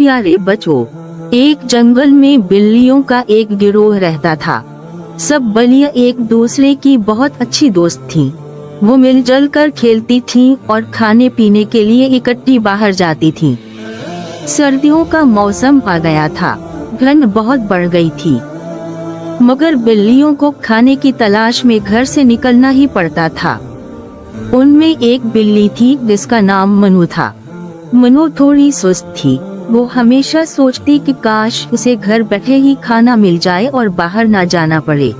प्यारे बच्चों, एक जंगल में बिल्लियों का एक गिरोह रहता था। सब बलियां एक दूसरे की बहुत अच्छी दोस्त थीं। वो मिलजुल कर खेलती थीं और खाने पीने के लिए इकट्ठी बाहर जाती थीं। सर्दियों का मौसम आ गया था, ठंड बहुत बढ़ गई थी, मगर बिल्लियों को खाने की तलाश में घर से निकलना ही पड़ता था। उनमें एक बिल्ली थी जिसका नाम मनु था। मनु थोड़ी सुस्त थी। वो हमेशा सोचती कि काश उसे घर बैठे ही खाना मिल जाए और बाहर ना जाना पड़े।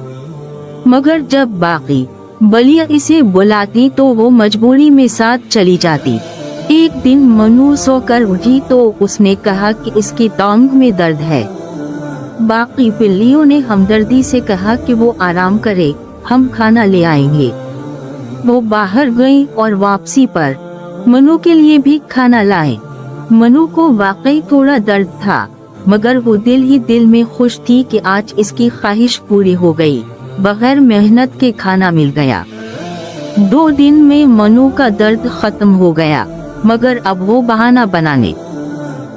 मगर जब बाकी बलियां इसे बुलाती तो वो मजबूरी में साथ चली जाती। एक दिन मनु सोकर उठी तो उसने कहा कि इसकी टांग में दर्द है। बाकी बिल्लियों ने हमदर्दी से कहा कि वो आराम करे, हम खाना ले आएंगे। वो बाहर गई और वापसी पर मनु के लिए भी खाना लाए। मनु को वाकई थोड़ा दर्द था, मगर वो दिल ही दिल में खुश थी कि आज इसकी ख्वाहिश पूरी हो गई। बगैर मेहनत के खाना मिल गया। 2 दिन में मनु का दर्द खत्म हो गया, मगर अब वो बहाना बनाने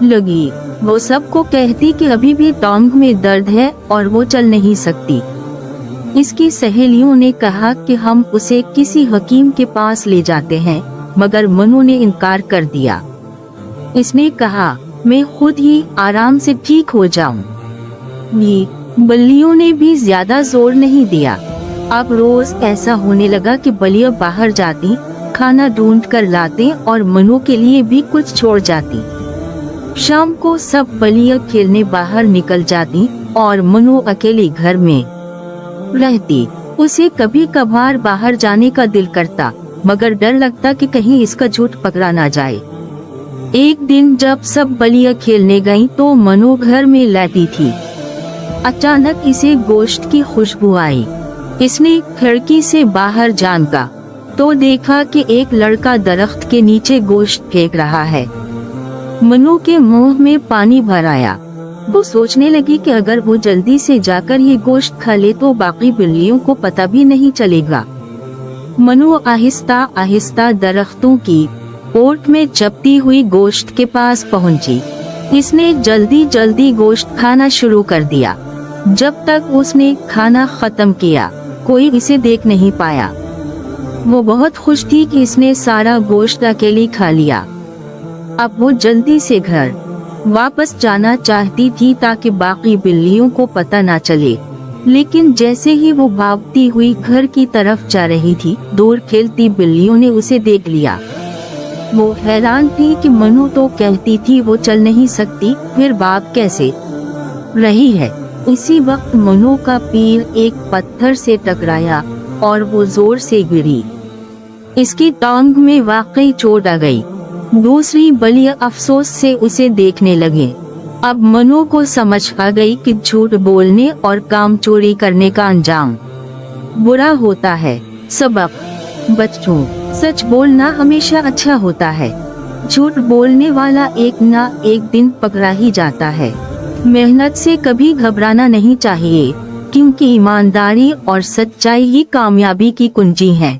लगी। वो सबको कहती कि अभी भी टांग में दर्द है और वो चल नहीं सकती। इसकी सहेलियों ने कहा कि हम उसे किसी हकीम के पास ले जाते हैं, मगर मनु ने इनकार कर दिया। इसने कहा, मैं खुद ही आराम से ठीक हो जाऊंगी। बलियों ने भी ज्यादा जोर नहीं दिया। अब रोज ऐसा होने लगा कि बलियां बाहर जाती, खाना ढूंढ कर लाते और मनु के लिए भी कुछ छोड़ जाती। शाम को सब बलियां खेलने बाहर निकल जाती और मनु अकेली घर में रहती। उसे कभी कभार बाहर जाने का दिल करता, मगर डर लगता कि कहीं इसका झूठ पकड़ा ना जाए। एक दिन जब सब बलियां खेलने गईं तो मनु घर में लेटी थी। अचानक इसे गोश्त की खुशबू आई। इसने खिड़की से बाहर झांका तो देखा कि एक लड़का दरख्त के नीचे गोश्त फेंक रहा है। मनु के मुंह में पानी भर आया। वो सोचने लगी कि अगर वो जल्दी से जाकर ये गोश्त खा ले तो बाकी बिल्लियों को पता भी नहीं चलेगा। मनु आहिस्ता आहिस्ता दरख्तों की ओट में चपती हुई गोश्त के पास पहुंची। इसने जल्दी जल्दी गोश्त खाना शुरू कर दिया। जब तक उसने खाना खत्म किया, कोई इसे देख नहीं पाया। वो बहुत खुश थी कि इसने सारा गोश्त अकेली खा लिया। अब वो जल्दी से घर वापस जाना चाहती थी ताकि बाकी बिल्लियों को पता ना चले, लेकिन जैसे ही वो भागती हुई घर की तरफ जा रही थी, दूर खेलती बिल्लियों ने उसे देख लिया। वो हैरान थी कि मनु तो कहती थी वो चल नहीं सकती, फिर भाग कैसे रही है। इसी वक्त मनु का पैर एक पत्थर से टकराया और वो जोर से गिरी। इसकी टांग में वाकई चोट आ गई। दूसरी बलियां अफसोस से उसे देखने लगे। अब मनु को समझ आ गई कि झूठ बोलने और काम चोरी करने का अंजाम बुरा होता है। सबक: बच्चों, सच बोलना हमेशा अच्छा होता है। झूठ बोलने वाला एक ना एक दिन पकड़ा ही जाता है। मेहनत से कभी घबराना नहीं चाहिए, क्योंकि ईमानदारी और सच्चाई ही कामयाबी की कुंजी है।